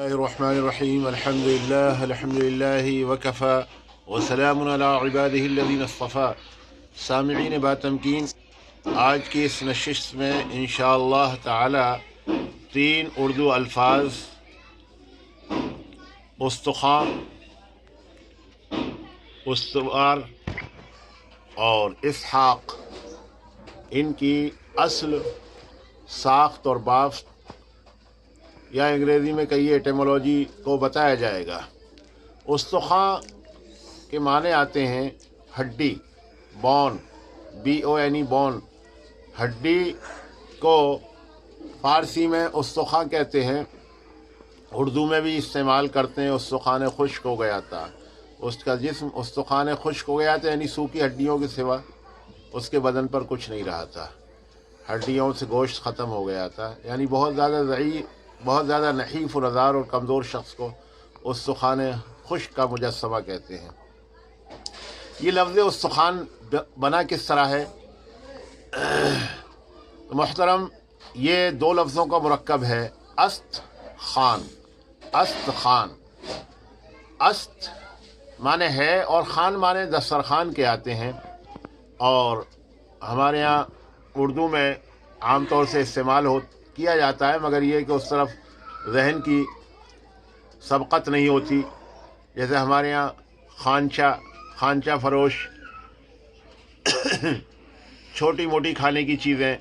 बिस्मिल्लाहिर्रहमानिर्रहीम अल्हम्दुलिल्लाहि वकफ़ा वसलामुन अला इबादिहि अल्लज़ीना इस्तफ़ा। सामिईन बातमकीन, आज की इस नशिस्त में इंशाअल्लाह ताला 3 उर्दू अल्फाज उस्तख़ान, उस्तवार और इसहाक़, इनकी असल, साख्त और बाफ्त या अंग्रेज़ी में कहिए एटिमोलॉजी को बताया जाएगा। उस्तख़ान के माने आते हैं हड्डी, बोन, BONE बोन। हड्डी को फ़ारसी में उस्तख़ान कहते हैं, उर्दू में भी इस्तेमाल करते हैं। उस्तख़ान खुश्क हो गया था, उसका जिस्म उस्तख़ान खुश्क हो गया था, यानी सूखी हड्डियों के सिवा उसके बदन पर कुछ नहीं रहा था, हड्डियों से गोश्त ख़त्म हो गया था। यानी बहुत ज़्यादा नहीफ़ और नज़ार और कमज़ोर शख्स को उस्तख़ान खुश्क का मुजस्समा कहते हैं। ये लफ्ज़ उस्तख़ान बना किस तरह है? तो मोहतरम, ये 2 लफ्ज़ों का मुरक्कब है, अस्त खान। अस्त खान, अस्त माने है और खान माने दस्तरखान के आते हैं। और हमारे यहाँ उर्दू में आम तौर से इस्तेमाल किया जाता है, मगर ये कि उस तरफ ज़हन की सबक़त नहीं होती। जैसे हमारे यहाँ खानचा फरोश छोटी मोटी खाने की चीज़ें,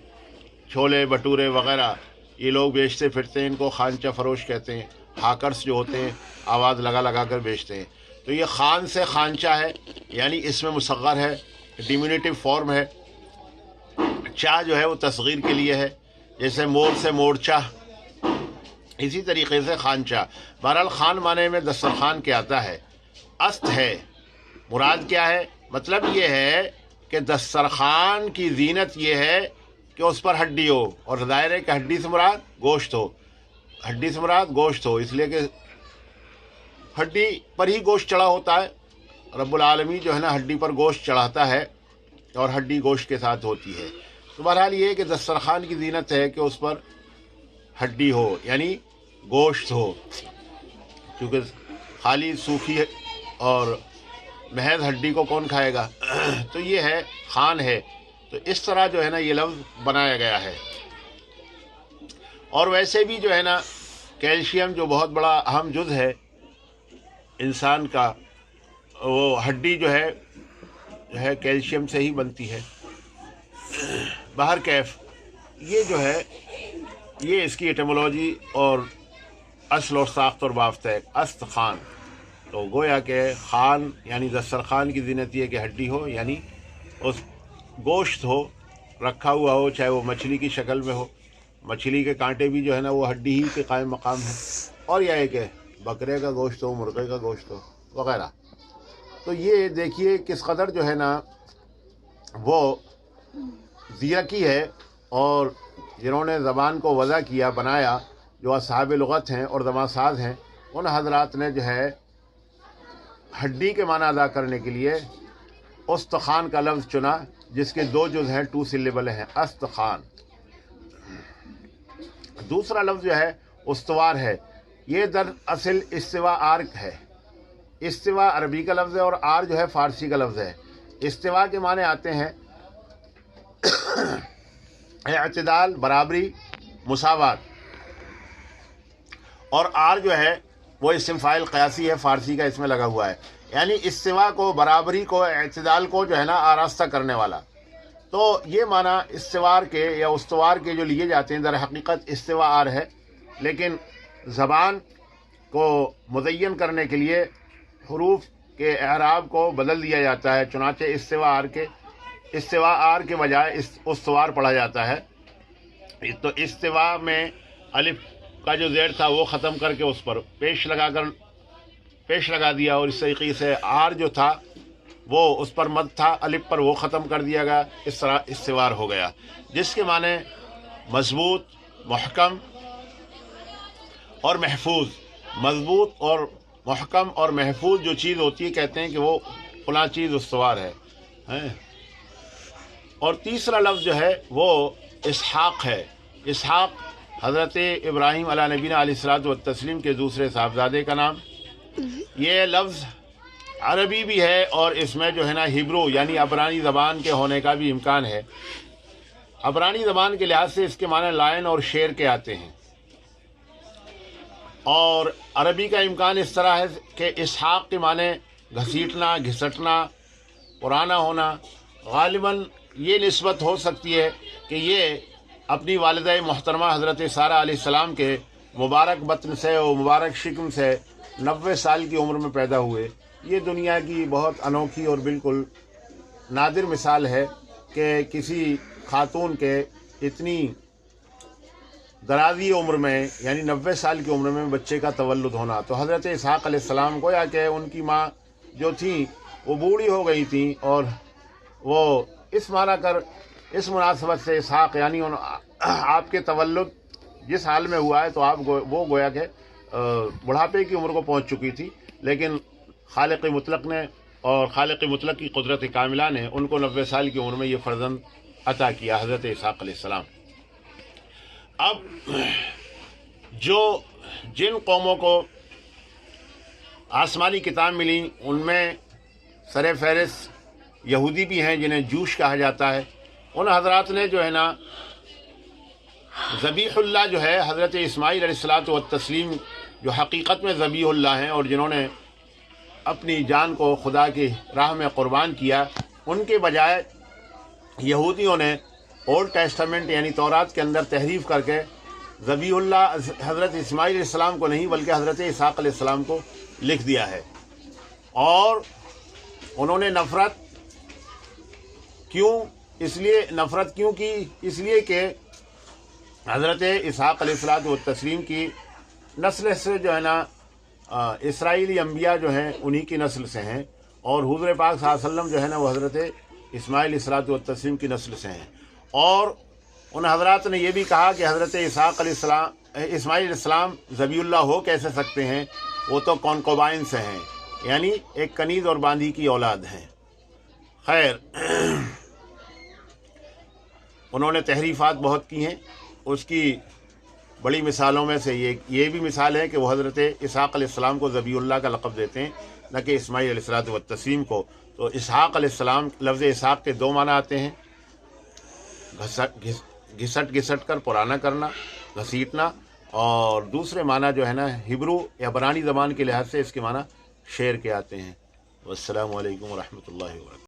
छोले भटूरे वग़ैरह, ये लोग बेचते फिरते हैं, इनको खानचा फरोश कहते हैं। हाकर्स जो होते हैं, आवाज़ लगा कर बेचते हैं। तो ये खान से खानचा है, यानी इसमें मुसग़्ग़र है, डिमिनुटिव फॉर्म है। चा जो है वो तस्ग़ीर के लिए है, जैसे मोर से मोरचा, इसी तरीक़े से खानचा। बहरहाल खान माने में दस्तरखान के आता है। अस्त है, मुराद क्या है? मतलब ये है कि दस्तरखान की ज़ीनत ये है कि उस पर हड्डी हो, और ज़ाहिर है कि हड्डी से मुराद गोश्त हो, हड्डी से मुराद गोश्त हो, इसलिए कि हड्डी पर ही गोश्त चढ़ा होता है। रब्बुल आलमीन जो है ना, हड्डी पर गोश्त चढ़ाता है और हड्डी गोश्त के साथ होती है। तो बहरहाल ये है कि दस्तरखान की ज़ीनत है कि उस पर हड्डी हो, यानी गोश्त हो, क्योंकि खाली सूखी और महज हड्डी को कौन खाएगा। तो ये है, खान है। तो इस तरह जो है ना ये लफ्ज़ बनाया गया है। और वैसे भी जो है ना, कैल्शियम जो बहुत बड़ा अहम जुज़ है इंसान का, वो हड्डी जो है कैल्शियम से ही बनती है। बाहर कैफ, ये जो है ये इसकी एटिमोलॉजी और असल और साख्त और बाफ्त है। अस्त खान, तो गोया के खान यानी दस्तरखान की ज़ीनत ये कि हड्डी हो, यानी उस गोश्त हो, रखा हुआ हो, चाहे वो मछली की शक्ल में हो। मछली के कांटे भी जो है ना वो हड्डी ही के कायम मकाम है। और यह है कि बकरे का गोश्त हो, मुर्गे का गोश्त हो वग़ैरह। तो ये देखिए किस कदर जो है ना वो ज़ियकी है। और जिन्होंने ज़बान को वज़ा किया, बनाया, जो असहाब लुग़त हैं और दमासाज हैं, उन हज़रात ने जो है हड्डी के माना अदा करने के लिए उस्तख़ान का लफ्ज़ चुना, जिसके 2 जुज़ हैं, 2 सिलेबल हैं, अस्तख़ान। दूसरा लफ्ज़ जो है उस्तवार है। ये दरअसल इस्तिवा आर है। इस्तिवा अरबी का लफ्ज़ है और आर जो है फ़ारसी का लफ्ज़ है। इस्तिवा के माने आते हैं इत्तिदाल, बराबरी, मुसावात। और आर जो है वो इस्म फ़ाइल क़यासी है, फ़ारसी का इसमें लगा हुआ है, यानी इस्तिवा को, बराबरी को, इत्तिदाल को जो है ना आरास्ता करने वाला। तो ये माना इस्तिवार के या उस्तवार के जो लिए जाते हैं, दर हकीकत इस्तिवा आर है, लेकिन ज़बान को मुज़य्यन करने के लिए हरूफ के एराब को बदल दिया जाता है। चुनांचे इस्तिवा आर के बजाय उस्तवार पढ़ा जाता है। तो इस्तिवा में अलिफ का जो ज़ेर था वो ख़त्म करके उस पर पेश लगा दिया, और इस तरीक़े से आर जो था वो उस पर मद था, अलिफ पर वो ख़त्म कर दिया गया। इस तरह इस्तिवार हो गया, जिसके माने मज़बूत, महकम और महफूज। मज़बूत और महकम और महफूज जो चीज़ होती है, कहते हैं कि वो फलां चीज़ उस्तवार है। और तीसरा लफ्ज़ जो है वो इसहाक़ है। इसहाक़ حضرت ابراہیم علیہ نبینا علیہ الصلوۃ والتسلیم کے دوسرے صاحبزادے کا نام. یہ لفظ عربی بھی ہے اور اس میں جو ہے نا ہبرو یعنی عبرانی زبان کے ہونے کا بھی امکان ہے. عبرانی زبان کے لحاظ سے اس کے معنی لائن اور شیر کے آتے ہیں، اور عربی کا امکان اس طرح ہے کہ اسحاق کے معنی گھسیٹنا، گھسٹنا، پرانا ہونا. غالباً یہ نسبت ہو سکتی ہے کہ یہ اپنی والدہ محترمہ حضرت سارہ علیہ السلام کے مبارک بطن سے اور مبارک شکم سے 90 سال کی عمر میں پیدا ہوئے. یہ دنیا کی بہت انوکھی اور بالکل نادر مثال ہے کہ کسی خاتون کے اتنی درازی عمر میں یعنی 90 سال کی عمر میں بچے کا تولد ہونا. تو حضرت اسحاق علیہ السلام گویا کہ ان کی ماں جو تھیں وہ بوڑھی ہو گئی تھیں، اور وہ اس معنی کر اس مناسبت سے اسحاق یعنی آپ کے تولد جس حال میں ہوا ہے تو آپ وہ گویا کہ بڑھاپے کی عمر کو پہنچ چکی تھی، لیکن خالق مطلق نے اور خالق مطلق کی قدرت کاملہ نے ان کو 90 سال کی عمر میں یہ فرزند عطا کیا، حضرت اسحاق علیہ السلام. اب جن قوموں کو آسمانی کتاب ملی ان میں سر فہرست یہودی بھی ہیں جنہیں جوش کہا جاتا ہے. ان حضرات نے جو ہے نا ذبیح اللہ جو ہے حضرت اسماعیل علیہ الصلوۃ والتسلیم جو حقیقت میں ذبیح اللہ ہیں اور جنہوں نے اپنی جان کو خدا کی راہ میں قربان کیا، ان کے بجائے یہودیوں نے اولڈ ٹیسٹمنٹ یعنی تورات کے اندر تحریف کر کے ذبیح اللہ حضرت اسماعیل علیہ السلام کو نہیں بلکہ حضرت اسحاق علیہ السلام کو لکھ دیا ہے. اور انہوں نے نفرت کیوں کی؟ اس لیے کہ حضرت اسحاق علیہ الصلوۃ والتسلیم کی نسل سے جو ہے نا اسرائیلی انبیاء جو ہیں انہی کی نسل سے ہیں، اور حضور پاک صلی اللہ علیہ وسلم جو ہے نا وہ حضرت اسماعیل علیہ الصلوۃ والتسلیم کی نسل سے ہیں. اور ان حضرات نے یہ بھی کہا کہ حضرت اسحاق علیہ السلام اسماعیل علیہ السلام ذبیح اللہ ہو کیسے سکتے ہیں، وہ تو کونکوبائن سے ہیں یعنی ایک کنیز اور باندھی کی اولاد ہیں. خیر، انہوں نے تحریفات بہت کی ہیں. اس کی بڑی مثالوں میں سے یہ بھی مثال ہے کہ وہ حضرت اسحاق علیہ السلام کو ذبیح اللہ کا لقب دیتے ہیں، نہ کہ اسماعیل علیہ الصلوۃ والتسلیم کو. تو اسحاق علیہ السلام لفظ اسحاق کے 2 معنی آتے ہیں، گھسٹ کر پرانا کرنا، گھسیٹنا، اور دوسرے معنی جو ہے نا ہبرو یا عبرانی زبان کے لحاظ سے اس کے معنی شعر کے آتے ہیں. والسلام علیکم ورحمۃ اللہ وبرکاتہ.